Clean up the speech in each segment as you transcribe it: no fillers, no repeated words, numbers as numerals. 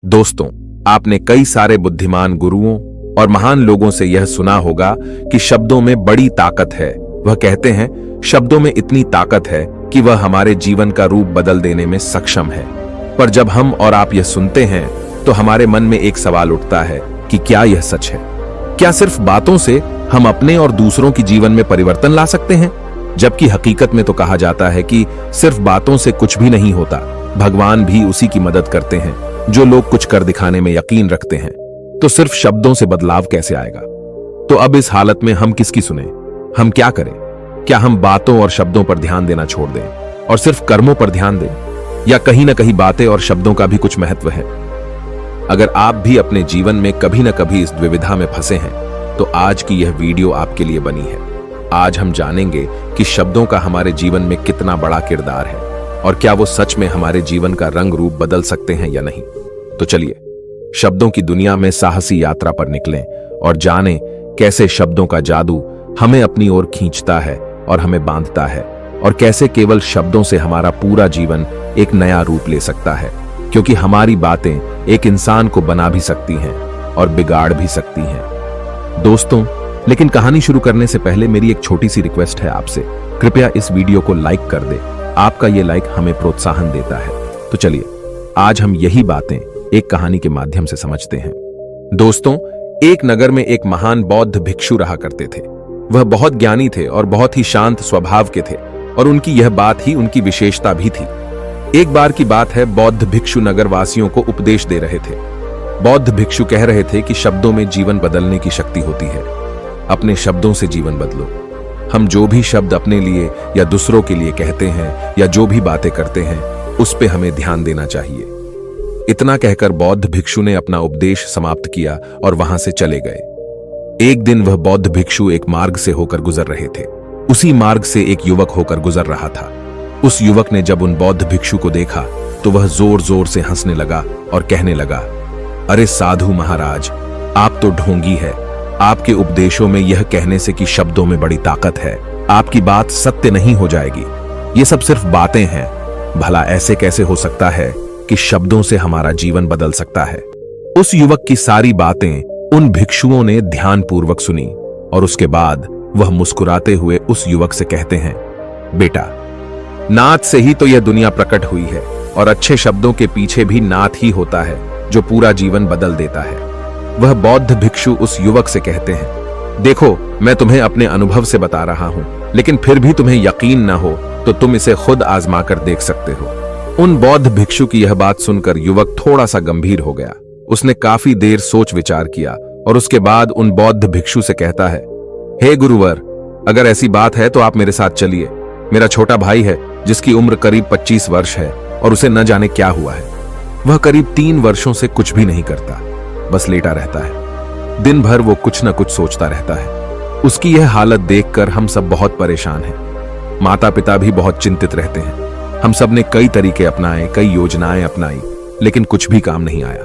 दोस्तों, आपने कई सारे बुद्धिमान गुरुओं और महान लोगों से यह सुना होगा कि शब्दों में बड़ी ताकत है। वह कहते हैं शब्दों में इतनी ताकत है कि वह हमारे जीवन का रूप बदल देने में सक्षम है। पर जब हम और आप यह सुनते हैं तो हमारे मन में एक सवाल उठता है कि क्या यह सच है? क्या सिर्फ बातों से हम अपने और दूसरों की जीवन में परिवर्तन ला सकते हैं? जबकि हकीकत में तो कहा जाता है कि सिर्फ बातों से कुछ भी नहीं होता, भगवान भी उसी की मदद करते हैं जो लोग कुछ कर दिखाने में यकीन रखते हैं। तो सिर्फ शब्दों से बदलाव कैसे आएगा? तो अब इस हालत में हम किसकी सुने? हम क्या करें? क्या हम बातों और शब्दों पर ध्यान देना छोड़ दें और सिर्फ कर्मों पर ध्यान दें? या कहीं ना कहीं बातें और शब्दों का भी कुछ महत्व है? अगर आप भी अपने जीवन में कभी ना कभी इस द्विविधा में फंसे हैं तो आज की यह वीडियो आपके लिए बनी है। आज हम जानेंगे कि शब्दों का हमारे जीवन में कितना बड़ा किरदार है और क्या वो सच में हमारे जीवन का रंग रूप बदल सकते हैं या नहीं। तो चलिए शब्दों की दुनिया में साहसी यात्रा पर निकलें और जानें कैसे शब्दों का जादू हमें अपनी ओर खींचता है और हमें बांधता है, और कैसे केवल शब्दों से हमारा पूरा जीवन एक नया रूप ले सकता है। क्योंकि हमारी बातें एक इंसान को बना भी सकती हैं और बिगाड़ भी सकती हैं। दोस्तों, लेकिन कहानी शुरू करने से पहले मेरी एक छोटी सी रिक्वेस्ट है आपसे, कृपया इस वीडियो को लाइक कर दे। आपका ये लाइक हमें प्रोत्साहन देता है। तो चलिए आज हम यही बातें एक कहानी के माध्यम से समझते हैं। दोस्तों, एक नगर में एक महान बौद्ध भिक्षु रहा करते थे। वह बहुत ज्ञानी थे और बहुत ही शांत स्वभाव के थे, और उनकी यह बात ही उनकी विशेषता भी थी। एक बार की बात है, बौद्ध भिक्षु नगर वासियों को उपदेश दे रहे थे। बौद्ध भिक्षु कह रहे थे कि शब्दों में जीवन बदलने की शक्ति होती है। अपने शब्दों से जीवन बदलो। हम जो भी शब्द अपने लिए या दूसरों के लिए कहते हैं या जो भी बातें करते हैं उस पे हमें ध्यान देना चाहिए। इतना कहकर बौद्ध भिक्षु ने अपना उपदेश समाप्त किया और वहां से चले गए। एक दिन वह बौद्ध भिक्षु एक मार्ग से होकर गुजर रहे थे। उसी मार्ग से एक युवक होकर गुजर रहा था। उस युवक ने जब उन बौद्ध भिक्षु को देखा तो वह जोर जोर से हंसने लगा और कहने लगा, अरे साधु महाराज, आप तो ढोंगी है। आपके उपदेशों में यह कहने से कि शब्दों में बड़ी ताकत है, आपकी बात सत्य नहीं हो जाएगी। ये सब सिर्फ बातें हैं। भला ऐसे कैसे हो सकता है कि शब्दों से हमारा जीवन बदल सकता है? उस युवक की सारी बातें उन भिक्षुओं ने ध्यानपूर्वक सुनी और उसके बाद वह मुस्कुराते हुए उस युवक से कहते हैं, बेटा, नाद से ही तो यह दुनिया प्रकट हुई है, और अच्छे शब्दों के पीछे भी नाद ही होता है जो पूरा जीवन बदल देता है। वह बौद्ध भिक्षु उस युवक से कहते हैं, देखो, मैं तुम्हें अपने अनुभव से बता रहा हूं, लेकिन फिर भी तुम्हें यकीन न हो तो तुम इसे खुद आजमा कर देख सकते हो। उन बौद्ध भिक्षु की यह बात सुनकर युवक थोड़ा सा गंभीर हो गया। उसने काफी देर सोच विचार किया और उसके बाद उन बौद्ध भिक्षु से कहता है, हे गुरुवर, अगर ऐसी बात है तो आप मेरे साथ चलिए। मेरा छोटा भाई है जिसकी उम्र करीब 25 वर्ष है और उसे न जाने क्या हुआ है। वह करीब 3 वर्षों से कुछ भी नहीं करता, बस लेटा रहता है। दिन भर वो कुछ न कुछ सोचता रहता है। उसकी यह हालत देखकर हम सब बहुत परेशान हैं। माता पिता भी बहुत चिंतित रहते हैं। हम सब ने कई तरीके अपनाए, कई योजनाएं अपनाई, लेकिन कुछ भी काम नहीं आया।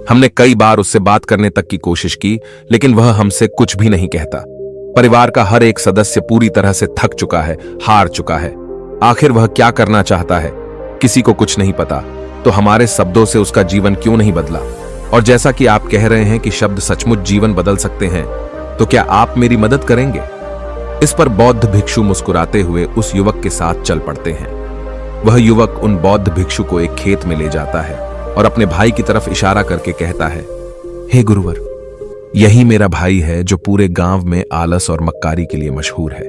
हमने कई बार उससे बात करने तक की कोशिश की, लेकिन वह हमसे कुछ भी नहीं कहता। परिवार का हर एक सदस्य पूरी तरह से थक चुका है, हार चुका है। आखिर वह क्या करना चाहता है, किसी को कुछ नहीं पता। तो हमारे शब्दों से उसका जीवन क्यों नहीं बदला? और जैसा कि आप कह रहे हैं कि शब्द सचमुच जीवन बदल सकते हैं, तो क्या आप मेरी मदद करेंगे? इस पर बौद्ध भिक्षु मुस्कुराते हुए उस युवक के साथ चल पड़ते हैं। वह युवक उन बौद्ध भिक्षु को एक खेत में ले जाता है और अपने भाई की तरफ इशारा करके कहता है, हे गुरुवर, यही मेरा भाई है जो पूरे गांव में आलस और मक्कारी के लिए मशहूर है।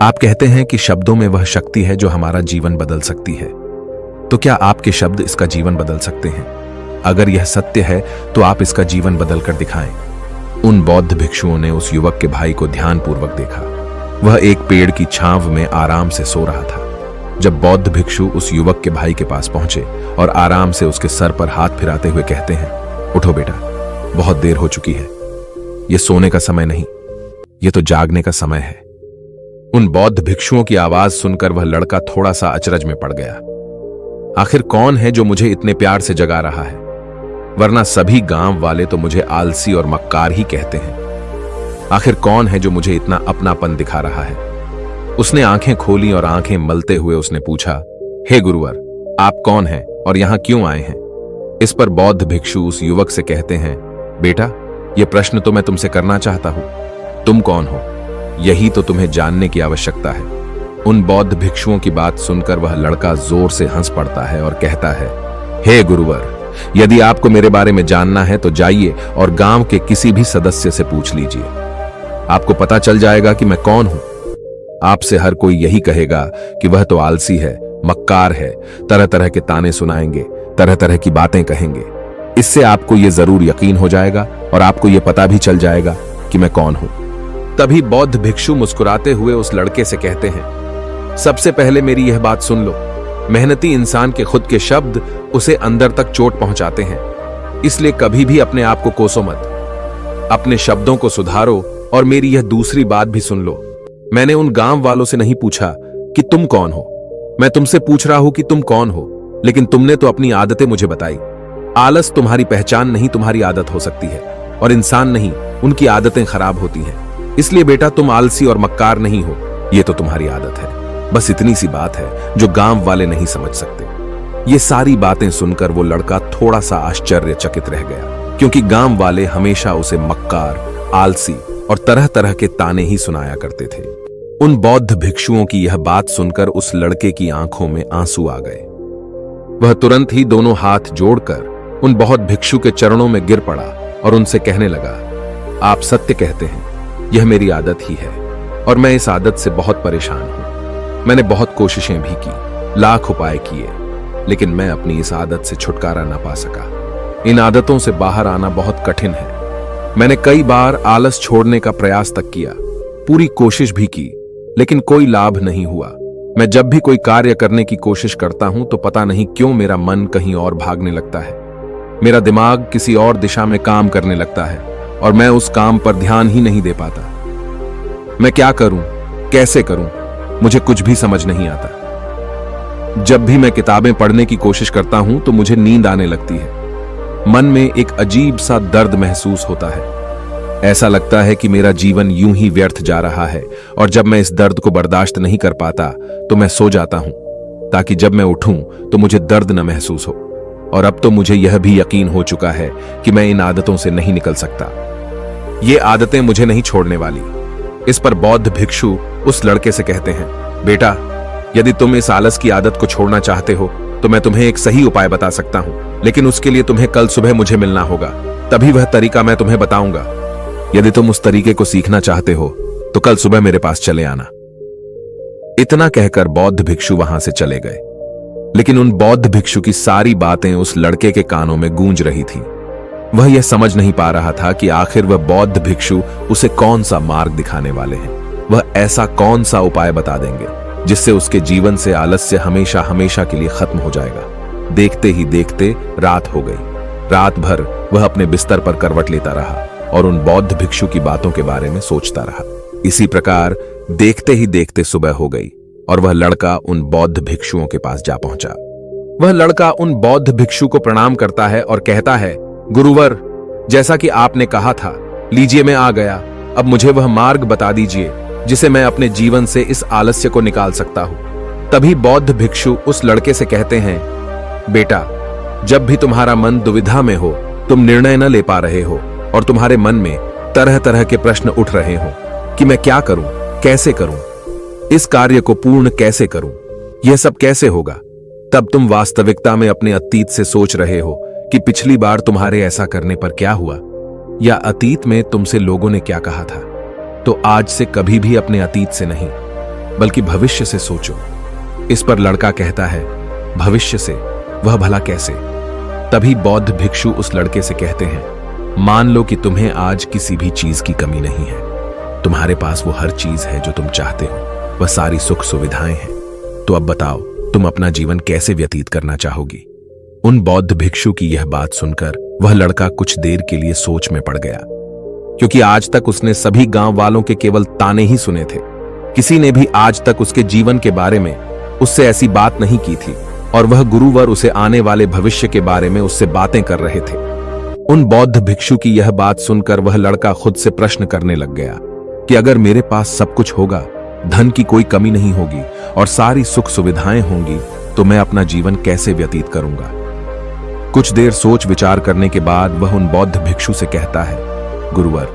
आप कहते हैं कि शब्दों में वह शक्ति है जो हमारा जीवन बदल सकती है। तो क्या आपके शब्द इसका जीवन बदल सकते हैं? अगर यह सत्य है तो आप इसका जीवन बदल कर दिखाएं। उन बौद्ध भिक्षुओं ने उस युवक के भाई को ध्यानपूर्वक देखा। वह एक पेड़ की छांव में आराम से सो रहा था। जब बौद्ध भिक्षु उस युवक के भाई के पास पहुंचे और आराम से उसके सर पर हाथ फिराते हुए कहते हैं, उठो बेटा, बहुत देर हो चुकी है। यह सोने का समय नहीं, यह तो जागने का समय है। उन बौद्ध भिक्षुओं की आवाज सुनकर वह लड़का थोड़ा सा अचरज में पड़ गया। आखिर कौन है जो मुझे इतने प्यार से जगा रहा है? वरना सभी गांव वाले तो मुझे आलसी और मक्कार ही कहते हैं। आखिर कौन है जो मुझे इतना अपनापन दिखा रहा है? उसने आंखें खोली और आंखें मलते हुए उसने पूछा, हे गुरुवर, आप कौन हैं और यहां क्यों आए हैं? इस पर बौद्ध भिक्षु उस युवक से कहते हैं, बेटा, यह प्रश्न तो मैं तुमसे करना चाहता हूं। तुम कौन हो? यही तो तुम्हें जानने की आवश्यकता है। उन बौद्ध भिक्षुओं की बात सुनकर वह लड़का जोर से हंस पड़ता है और कहता है, हे गुरुवर, यदि आपको मेरे बारे में जानना है तो जाइए और गांव के किसी भी सदस्य से पूछ लीजिए। आपको पता चल जाएगा कि मैं कौन हूं। आपसे हर कोई यही कहेगा कि वह तो आलसी है, मक्कार है, तरह तरह के ताने सुनाएंगे, तरह तरह की बातें कहेंगे। इससे आपको यह जरूर यकीन हो जाएगा और आपको यह पता भी चल जाएगा कि मैं कौन हूं। तभी बौद्ध भिक्षु मुस्कुराते हुए उस लड़के से कहते हैं, सबसे पहले मेरी यह बात सुन लो। मेहनती इंसान के खुद के शब्द उसे अंदर तक चोट पहुंचाते हैं, इसलिए कभी भी अपने आप को कोसो मत। अपने शब्दों को सुधारो। और मेरी यह दूसरी बात भी सुन लो। मैंने उन गांव वालों से नहीं पूछा कि तुम कौन हो, मैं तुमसे पूछ रहा हूं कि तुम कौन हो। लेकिन तुमने तो अपनी आदतें मुझे बताई। आलस तुम्हारी पहचान नहीं, तुम्हारी आदत हो सकती है, और इंसान नहीं, उनकी आदतें खराब होती हैं। इसलिए बेटा, तुम आलसी और मक्कार नहीं हो, यह तो तुम्हारी आदत है। बस इतनी सी बात है जो गांव वाले नहीं समझ सकते। ये सारी बातें सुनकर वो लड़का थोड़ा सा आश्चर्यचकित रह गया, क्योंकि गांव वाले हमेशा उसे मक्कार, आलसी और तरह तरह के ताने ही सुनाया करते थे। उन बौद्ध भिक्षुओं की यह बात सुनकर उस लड़के की आंखों में आंसू आ गए। वह तुरंत ही दोनों हाथ जोड़कर उन बौद्ध भिक्षु के चरणों में गिर पड़ा और उनसे कहने लगा, आप सत्य कहते हैं, यह मेरी आदत ही है और मैं इस आदत से बहुत परेशान हूं। मैंने बहुत कोशिशें भी की, लाख उपाय किए, लेकिन मैं अपनी इस आदत से छुटकारा ना पा सका। इन आदतों से बाहर आना बहुत कठिन है। मैंने कई बार आलस छोड़ने का प्रयास तक किया, पूरी कोशिश भी की, लेकिन कोई लाभ नहीं हुआ। मैं जब भी कोई कार्य करने की कोशिश करता हूं तो पता नहीं क्यों मेरा मन कहीं और भागने लगता है। मेरा दिमाग किसी और दिशा में काम करने लगता है और मैं उस काम पर ध्यान ही नहीं दे पाता। मैं क्या करूं, कैसे करूं, मुझे कुछ भी समझ नहीं आता। जब भी मैं किताबें पढ़ने की कोशिश करता हूं तो मुझे नींद आने लगती है। मन में एक अजीब सा दर्द महसूस होता है। ऐसा लगता है कि मेरा जीवन यूं ही व्यर्थ जा रहा है, और जब मैं इस दर्द को बर्दाश्त नहीं कर पाता तो मैं सो जाता हूं, ताकि जब मैं उठूं तो मुझे दर्द न महसूस हो। और अब तो मुझे यह भी यकीन हो चुका है कि मैं इन आदतों से नहीं निकल सकता। ये आदतें मुझे नहीं छोड़ने वाली। इस पर बौद्ध भिक्षु उस लड़के से कहते हैं, बेटा, यदि तुम इस आलस की आदत को छोड़ना चाहते हो तो मैं तुम्हें एक सही उपाय बता सकता हूं, लेकिन उसके लिए तुम्हें कल सुबह मुझे मिलना होगा, तभी वह तरीका मैं तुम्हें बताऊंगा। यदि तुम उस तरीके को सीखना चाहते हो तो कल सुबह मेरे पास चले आना। इतना कहकर बौद्ध भिक्षु वहां से चले गए। लेकिन उन बौद्ध भिक्षु की सारी बातें उस लड़के के कानों में गूंज रही थीं। वह यह समझ नहीं पा रहा था कि आखिर वह बौद्ध भिक्षु उसे कौन सा मार्ग दिखाने वाले हैं। वह ऐसा कौन सा उपाय बता देंगे जिससे उसके जीवन से आलस्य हमेशा हमेशा के लिए खत्म हो जाएगा। देखते ही देखते रात हो गई। रात भर वह अपने बिस्तर पर करवट लेता रहा और उन बौद्ध भिक्षु की बातों के बारे में सोचता रहा। इसी प्रकार देखते ही देखते सुबह हो गई और वह लड़का उन बौद्ध भिक्षुओं के पास जा पहुंचा। वह लड़का उन बौद्ध भिक्षु को प्रणाम करता है और कहता है, गुरुवर, जैसा कि आपने कहा था, लीजिए मैं आ गया। अब मुझे वह मार्ग बता दीजिए जिसे मैं अपने जीवन से इस आलस्य को निकाल सकता हूं। तभी बौद्ध भिक्षु उस लड़के से कहते हैं, बेटा, जब भी तुम्हारा मन दुविधा में हो, तुम निर्णय न ले पा रहे हो और तुम्हारे मन में तरह तरह के प्रश्न उठ रहे हो कि मैं क्या करूं, कैसे करूं, इस कार्य को पूर्ण कैसे करूं, यह सब कैसे होगा, तब तुम वास्तविकता में अपने अतीत से सोच रहे हो कि पिछली बार तुम्हारे ऐसा करने पर क्या हुआ, या अतीत में तुमसे लोगों ने क्या कहा था। तो आज से कभी भी अपने अतीत से नहीं, बल्कि भविष्य से सोचो। इस पर लड़का कहता है, भविष्य से? वह भला कैसे? तभी बौद्ध भिक्षु उस लड़के से कहते हैं, मान लो कि तुम्हें आज किसी भी चीज की कमी नहीं है। तुम्हारे पास वो हर चीज है जो तुम चाहते हो, वह सारी सुख सुविधाएं हैं। तो अब बताओ, तुम अपना जीवन कैसे व्यतीत करना चाहोगी? उन बौद्ध भिक्षु की यह बात सुनकर वह लड़का कुछ देर के लिए सोच में पड़ गया, क्योंकि आज तक उसने सभी गांव वालों के केवल ताने ही सुने थे। किसी ने भी आज तक उसके जीवन के बारे में उससे ऐसी बात नहीं की थी, और वह गुरुवर उसे आने वाले भविष्य के बारे में उससे बातें कर रहे थे। उन बौद्ध भिक्षु की यह बात सुनकर वह लड़का खुद से प्रश्न करने लग गया कि अगर मेरे पास सब कुछ होगा, धन की कोई कमी नहीं होगी और सारी सुख सुविधाएं होंगी, तो मैं अपना जीवन कैसे व्यतीत करूंगा? कुछ देर सोच विचार करने के बाद वह उन बौद्ध भिक्षु से कहता है, गुरुवर,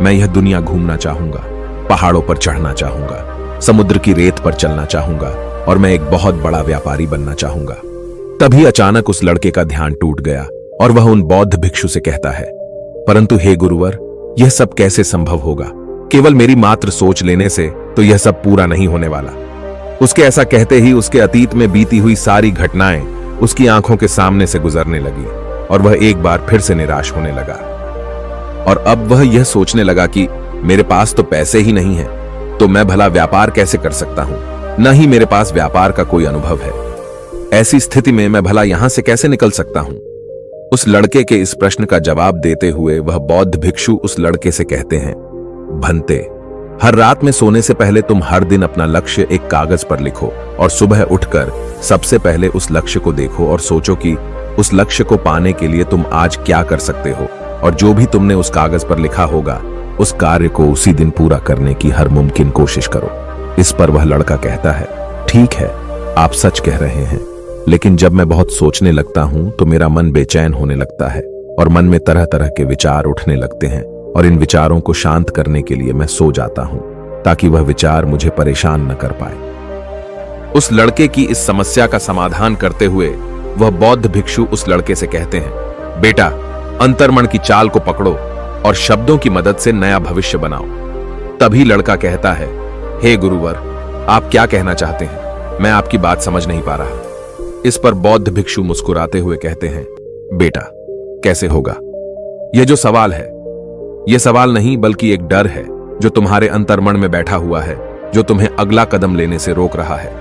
मैं यह दुनिया घूमना चाहूंगा, पहाड़ों पर चढ़ना चाहूंगा, समुद्र की रेत पर चलना चाहूंगा और मैं एक बहुत बड़ा व्यापारी बनना चाहूंगा। तभी अचानक उस लड़के का ध्यान टूट गया और वह उन बौद्ध भिक्षु से कहता है, परंतु हे गुरुवर, यह सब कैसे संभव होगा? केवल मेरी मात्र सोच लेने से तो यह सब पूरा नहीं होने वाला। उसके ऐसा कहते ही उसके अतीत में बीती हुई सारी घटनाएं उसकी आंखों के सामने से गुजरने लगी और वह एक बार फिर से निराश होने लगा। और अब वह यह सोचने लगा कि मेरे पास तो पैसे ही नहीं है, तो मैं भला व्यापार कैसे कर सकता हूं? न ही मेरे पास व्यापार का कोई अनुभव है। ऐसी स्थिति में मैं भला यहां से कैसे निकल सकता हूं? उस लड़के के इस प्रश्न का जवाब देते हुए वह बौद्ध भिक्षु उस लड़के से कहते हैं, भंते, हर रात में सोने से पहले तुम हर दिन अपना लक्ष्य एक कागज पर लिखो और सुबह उठकर सबसे पहले उस लक्ष्य को देखो और सोचो कि उस लक्ष्य को पाने के लिए तुम आज क्या कर सकते हो, और जो भी तुमने उस कागज पर लिखा होगा उस कार्य को उसी दिन पूरा करने की हर मुमकिन कोशिश करो। इस पर वह लड़का कहता है, ठीक है, आप सच कह रहे हैं, लेकिन जब मैं बहुत सोचने लगता हूं तो मेरा मन बेचैन होने लगता है और मन में तरह तरह के विचार उठने लगते हैं और इन विचारों को शांत करने के लिए मैं सो जाता हूं ताकि वह विचार मुझे परेशान न कर पाए। उस लड़के की इस समस्या का समाधान करते हुए वह बौद्ध भिक्षु उस लड़के से कहते हैं, बेटा, अंतर्मन की चाल को पकड़ो और शब्दों की मदद से नया भविष्य बनाओ। तभी लड़का कहता है, हे गुरुवर, आप क्या कहना चाहते हैं? मैं आपकी बात समझ नहीं पा रहा। इस पर बौद्ध भिक्षु मुस्कुराते हुए कहते हैं, बेटा, कैसे होगा? यह जो सवाल है, यह सवाल नहीं बल्कि एक डर है जो तुम्हारे अंतर्मन में बैठा हुआ है, जो तुम्हें अगला कदम लेने से रोक रहा है,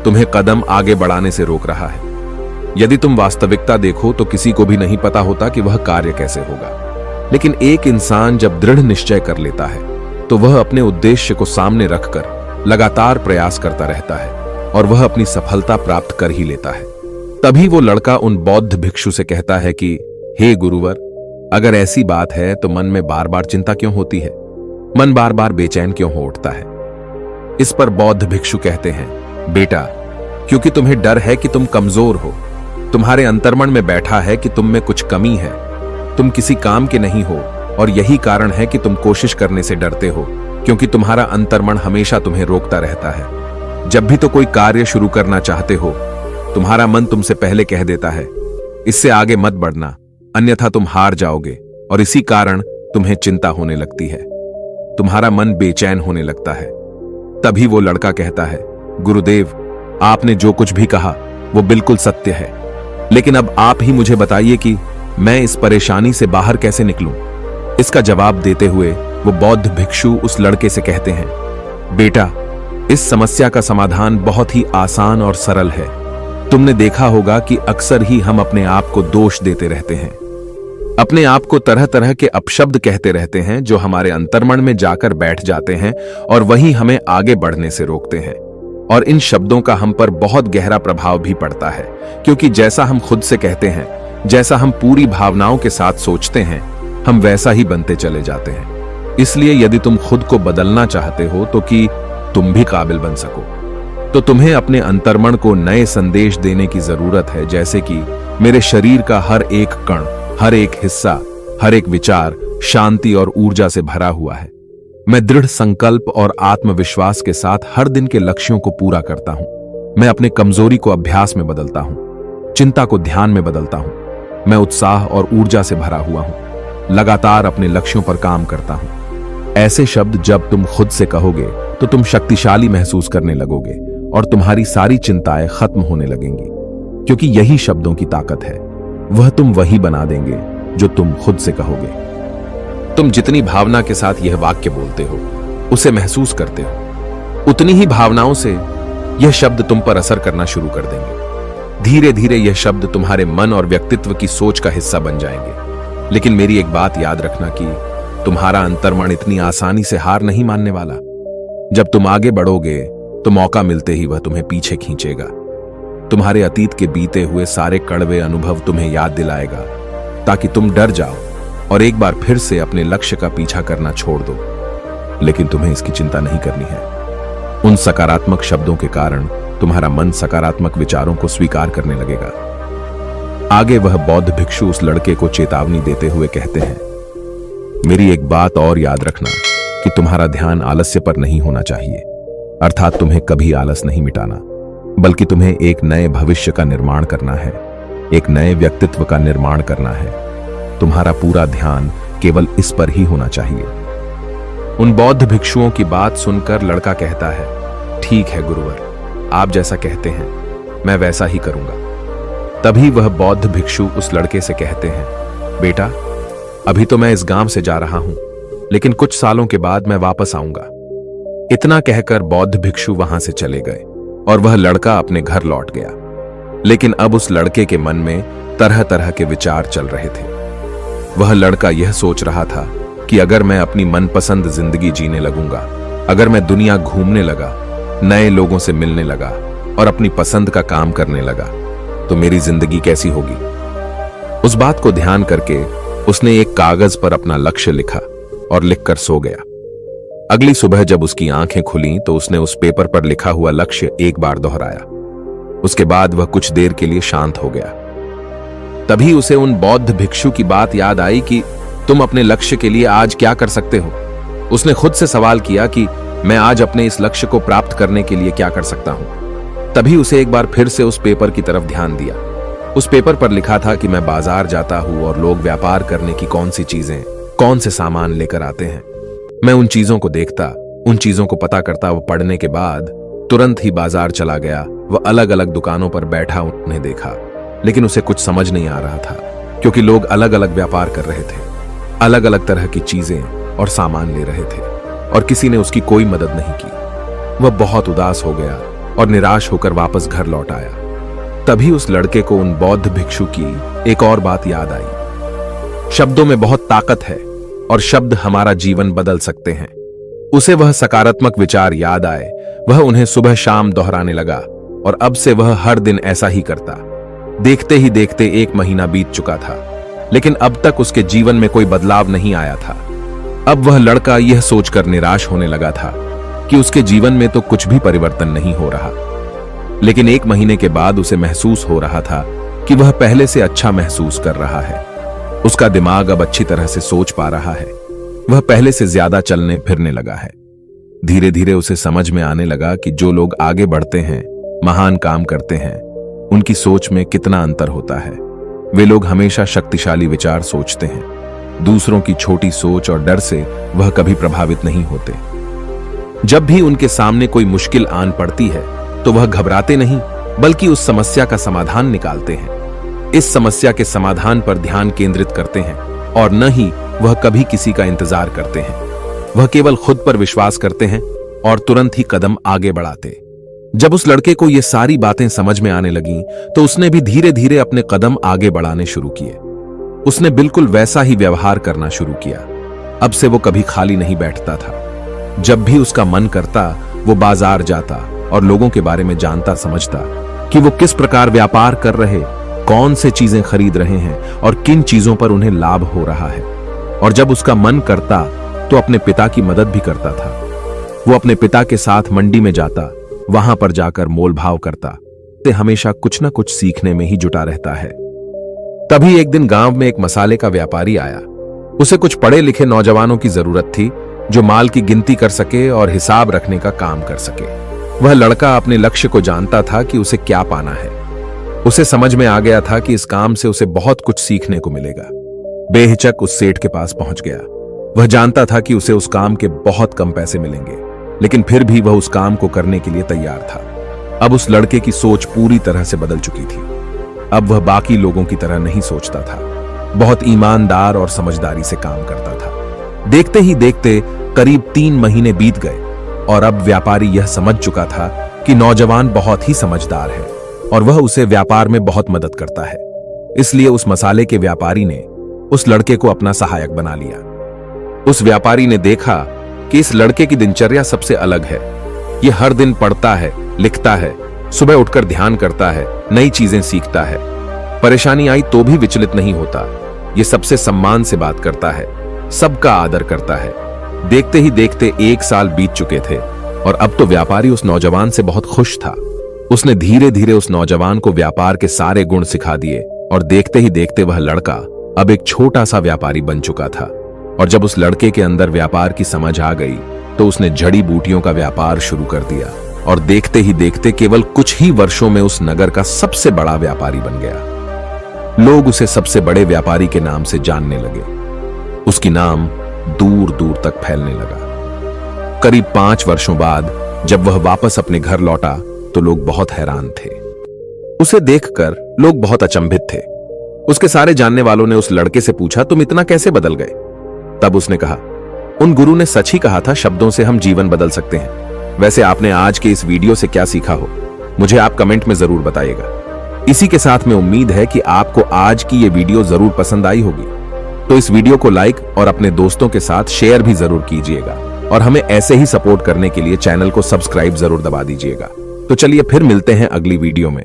तुम्हें कदम आगे बढ़ाने से रोक रहा है। यदि तुम वास्तविकता देखो तो किसी को भी नहीं पता होता कि वह कार्य कैसे होगा, लेकिन एक इंसान जब दृढ़ निश्चय कर लेता है तो वह अपने उद्देश्य को सामने रखकर लगातार प्रयास करता रहता है और वह अपनी सफलता प्राप्त कर ही लेता है। तभी वो लड़का उन बौद्ध भिक्षु से कहता है कि हे गुरुवर, अगर ऐसी बात है तो मन में बार बार चिंता क्यों होती है? मन बार बार बेचैन क्यों हो उठता है? इस पर बौद्ध भिक्षु कहते हैं, बेटा, क्योंकि तुम्हें डर है कि तुम कमजोर हो। तुम्हारे अंतर्मन में बैठा है कि तुम में कुछ कमी है, तुम किसी काम के नहीं हो, और यही कारण है कि तुम कोशिश करने से डरते हो, क्योंकि तुम्हारा अंतर्मन हमेशा तुम्हें रोकता रहता है। जब भी तो कोई कार्य शुरू करना चाहते हो, तुम्हारा मन तुमसे पहले कह देता है, इससे आगे मत बढ़ना, अन्यथा तुम हार जाओगे, और इसी कारण तुम्हें चिंता होने लगती है, तुम्हारा मन बेचैन होने लगता है। तभी वो लड़का कहता है, गुरुदेव, आपने जो कुछ भी कहा वो बिल्कुल सत्य है, लेकिन अब आप ही मुझे बताइए कि मैं इस परेशानी से बाहर कैसे निकलूं? इसका जवाब देते हुए वो बौद्ध भिक्षु उस लड़के से कहते हैं, बेटा, इस समस्या का समाधान बहुत ही आसान और सरल है। तुमने देखा होगा कि अक्सर ही हम अपने आप को दोष देते रहते हैं, अपने आप को तरह तरह के अपशब्द कहते रहते हैं जो हमारे अंतर्मन में जाकर बैठ जाते हैं और वही हमें आगे बढ़ने से रोकते हैं। और इन शब्दों का हम पर बहुत गहरा प्रभाव भी पड़ता है, क्योंकि जैसा हम खुद से कहते हैं, जैसा हम पूरी भावनाओं के साथ सोचते हैं, हम वैसा ही बनते चले जाते हैं। इसलिए यदि तुम खुद को बदलना चाहते हो तो कि तुम भी काबिल बन सको, तो तुम्हें अपने अंतर्मन को नए संदेश देने की जरूरत है, जैसे कि मेरे शरीर का हर एक कण, हर एक हिस्सा, हर एक विचार शांति और ऊर्जा से भरा हुआ है। मैं दृढ़ संकल्प और आत्मविश्वास के साथ हर दिन के लक्ष्यों को पूरा करता हूं। मैं अपने कमजोरी को अभ्यास में बदलता हूं, चिंता को ध्यान में बदलता हूं। मैं उत्साह और ऊर्जा से भरा हुआ हूं, लगातार अपने लक्ष्यों पर काम करता हूं। ऐसे शब्द जब तुम खुद से कहोगे तो तुम शक्तिशाली महसूस करने लगोगे और तुम्हारी सारी चिंताएं खत्म होने लगेंगी, क्योंकि यही शब्दों की ताकत है। वह तुम वही बना देंगे जो तुम खुद से कहोगे। तुम जितनी भावना के साथ यह वाक्य बोलते हो, उसे महसूस करते हो, उतनी ही भावनाओं से यह शब्द तुम पर असर करना शुरू कर देंगे। धीरे धीरे यह शब्द तुम्हारे मन और व्यक्तित्व की सोच का हिस्सा बन जाएंगे। लेकिन मेरी एक बात याद रखना कि तुम्हारा अंतर्मन इतनी आसानी से हार नहीं मानने वाला। जब तुम आगे बढ़ोगे तो मौका मिलते ही वह तुम्हें पीछे खींचेगा। तुम्हारे अतीत के बीते हुए सारे कड़वे अनुभव तुम्हें याद दिलाएगा, ताकि तुम डर जाओ और एक बार फिर से अपने लक्ष्य का पीछा करना छोड़ दो। लेकिन तुम्हें इसकी चिंता नहीं करनी है। उन सकारात्मक शब्दों के कारण तुम्हारा मन सकारात्मक विचारों को स्वीकार करने लगेगा। आगे वह बौद्ध भिक्षु उस लड़के को चेतावनी देते हुए कहते हैं, मेरी एक बात और याद रखना कि तुम्हारा ध्यान आलस्य पर नहीं होना चाहिए, अर्थात तुम्हें कभी आलस नहीं मिटाना, बल्कि तुम्हें एक नए भविष्य का निर्माण करना है, एक नए व्यक्तित्व का निर्माण करना है। तुम्हारा पूरा ध्यान केवल इस पर ही होना चाहिए। उन बौद्ध भिक्षुओं की बात सुनकर लड़का कहता है, ठीक है गुरुवर, आप जैसा कहते हैं मैं वैसा ही करूंगा। तभी वह बौद्ध भिक्षु उस लड़के से कहते हैं, बेटा, अभी तो मैं इस गांव से जा रहा हूं, लेकिन कुछ सालों के बाद मैं वापस आऊंगा। इतना कहकर बौद्ध भिक्षु वहां से चले गए और वह लड़का अपने घर लौट गया। लेकिन अब उस लड़के के मन में तरह तरह के विचार चल रहे थे। वह लड़का यह सोच रहा था कि अगर मैं अपनी मनपसंद जिंदगी जीने लगूंगा, अगर मैं दुनिया घूमने लगा, नए लोगों से मिलने लगा और अपनी पसंद का काम करने लगा, तो मेरी जिंदगी कैसी होगी। उस बात को ध्यान करके उसने एक कागज पर अपना लक्ष्य लिखा और लिखकर सो गया। अगली सुबह जब उसकी आंखें खुलीं तो उसने उस पेपर पर लिखा हुआ लक्ष्य एक बार दोहराया। उसके बाद वह कुछ देर के लिए शांत हो गया। तभी उसे उन बौद्ध भिक्षु की बात याद आई कि तुम अपने लक्ष्य के लिए आज क्या कर सकते हो। उसने खुद से सवाल किया कि मैं आज अपने इस लक्ष्य को प्राप्त करने के लिए क्या कर सकता हूं। तभी उसे एक बार फिर से उस पेपर की तरफ ध्यान दिया। उस पेपर पर लिखा था कि मैं बाजार जाता हूं और लोग व्यापार करने की कौन सी चीजें, कौन से सामान लेकर आते हैं। मैं उन चीजों को देखता, उन चीजों को पता करता। वो पढ़ने के बाद तुरंत ही बाजार चला गया। वह अलग अलग दुकानों पर बैठा उन्हें देखा, लेकिन उसे कुछ समझ नहीं आ रहा था, क्योंकि लोग अलग अलग व्यापार कर रहे थे, अलग अलग तरह की चीजें और सामान ले रहे थे, और किसी ने उसकी कोई मदद नहीं की। वह बहुत उदास हो गया और निराश होकर वापस घर लौट आया। तभी उस लड़के को उन बौद्ध भिक्षु की एक और बात याद आई। शब्दों में बहुत ताकत है और शब्द हमारा जीवन बदल सकते हैं। उसे वह सकारात्मक विचार याद आए। वह उन्हें सुबह शाम दोहराने लगा और अब से वह हर दिन ऐसा ही करता। देखते ही देखते 1 महीना बीत चुका था, लेकिन अब तक उसके जीवन में कोई बदलाव नहीं आया था। अब वह लड़का यह सोचकर निराश होने लगा था कि उसके जीवन में तो कुछ भी परिवर्तन नहीं हो रहा। लेकिन 1 महीने के बाद उसे महसूस हो रहा था कि वह पहले से अच्छा महसूस कर रहा है। उसका दिमाग अब अच्छी तरह से सोच पा रहा है। वह पहले से ज्यादा चलने फिरने लगा है। धीरे धीरे उसे समझ में आने लगा कि जो लोग आगे बढ़ते हैं, महान काम करते हैं, उनकी सोच में कितना अंतर होता है। वे लोग हमेशा शक्तिशाली विचार सोचते हैं। दूसरों की छोटी सोच और डर से वह कभी प्रभावित नहीं होते। जब भी उनके सामने कोई मुश्किल आन पड़ती है तो वह घबराते नहीं, बल्कि उस समस्या का समाधान निकालते हैं। इस समस्या के समाधान पर ध्यान केंद्रित करते हैं और न ही वह कभी किसी का इंतजार करते हैं। वह केवल खुद पर विश्वास करते हैं और तुरंत ही कदम आगे बढ़ाते। जब उस लड़के को ये सारी बातें समझ में आने लगीं, तो उसने भी धीरे धीरे अपने कदम आगे बढ़ाने शुरू किए। उसने बिल्कुल वैसा ही व्यवहार करना शुरू किया। अब से वो कभी खाली नहीं बैठता था। जब भी उसका मन करता, वो बाजार जाता और लोगों के बारे में जानता समझता कि वो किस प्रकार व्यापार कर रहे, कौन से चीजें खरीद रहे हैं और किन चीजों पर उन्हें लाभ हो रहा है। और जब उसका मन करता तो अपने पिता की मदद भी करता था। वो अपने पिता के साथ मंडी में जाता, वहां पर जाकर मोल भाव करता। ते हमेशा कुछ न कुछ सीखने में ही जुटा रहता है। तभी एक दिन गांव में एक मसाले का व्यापारी आया। उसे कुछ पढ़े लिखे नौजवानों की जरूरत थी जो माल की गिनती कर सके और हिसाब रखने का काम कर सके। वह लड़का अपने लक्ष्य को जानता था कि उसे क्या पाना है। उसे समझ में आ गया था कि इस काम से उसे बहुत कुछ सीखने को मिलेगा। बेहिचक उस सेठ के पास पहुंच गया। वह जानता था कि उसे उस काम के बहुत कम पैसे मिलेंगे, लेकिन फिर भी वह उस काम को करने के लिए तैयार था। अब उस लड़के की सोच पूरी तरह से बदल चुकी थी। अब वह बाकी लोगों की तरह नहीं सोचता था। बहुत ईमानदार और समझदारी से काम करता था। देखते ही देखते करीब 3 महीने बीत गए और अब व्यापारी यह समझ चुका था कि नौजवान बहुत ही समझदार है और वह उसे व्यापार में बहुत मदद करता है। इसलिए उस मसाले के व्यापारी ने उस लड़के को अपना सहायक बना लिया। उस व्यापारी ने देखा कि इस लड़के की दिनचर्या सबसे अलग है। यह हर दिन पढ़ता है, लिखता है, सुबह उठकर ध्यान करता है, नई चीजें सीखता है। परेशानी आई तो भी विचलित नहीं होता। यह सबसे सम्मान से बात करता है, सबका आदर करता है। देखते ही देखते 1 साल बीत चुके थे और अब तो व्यापारी उस नौजवान से बहुत खुश था। उसने धीरे धीरे उस नौजवान को व्यापार के सारे गुण सिखा दिए और देखते ही देखते वह लड़का अब एक छोटा सा व्यापारी बन चुका था। और जब उस लड़के के अंदर व्यापार की समझ आ गई तो उसने जड़ी बूटियों का व्यापार शुरू कर दिया और देखते ही देखते केवल कुछ ही वर्षों में उस नगर का सबसे बड़ा व्यापारी बन गया। लोग उसे सबसे बड़े व्यापारी के नाम से जानने लगे। उसकी नाम दूर दूर तक फैलने लगा। करीब 5 वर्षों बाद जब वह वापस अपने घर लौटा तो लोग बहुत हैरान थे। उसे देखकर लोग बहुत अचंभित थे। उसके सारे जानने वालों ने उस लड़के से पूछा, तुम इतना कैसे बदल गए? तब उसने कहा, उन गुरु ने सच ही कहा था, शब्दों से हम जीवन बदल सकते हैं। वैसे आपने आज के इस वीडियो से क्या सीखा हो, मुझे आप कमेंट में जरूर बताइएगा। इसी के साथ में उम्मीद है कि आपको आज की ये वीडियो जरूर पसंद आई होगी, तो इस वीडियो को लाइक और अपने दोस्तों के साथ शेयर भी जरूर कीजिएगा और हमें ऐसे ही सपोर्ट करने के लिए चैनल को सब्सक्राइब जरूर दबा दीजिएगा। तो चलिए फिर मिलते हैं अगली वीडियो में।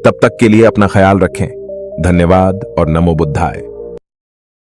तब तक के लिए अपना ख्याल रखें। धन्यवाद और नमो बुद्धाय।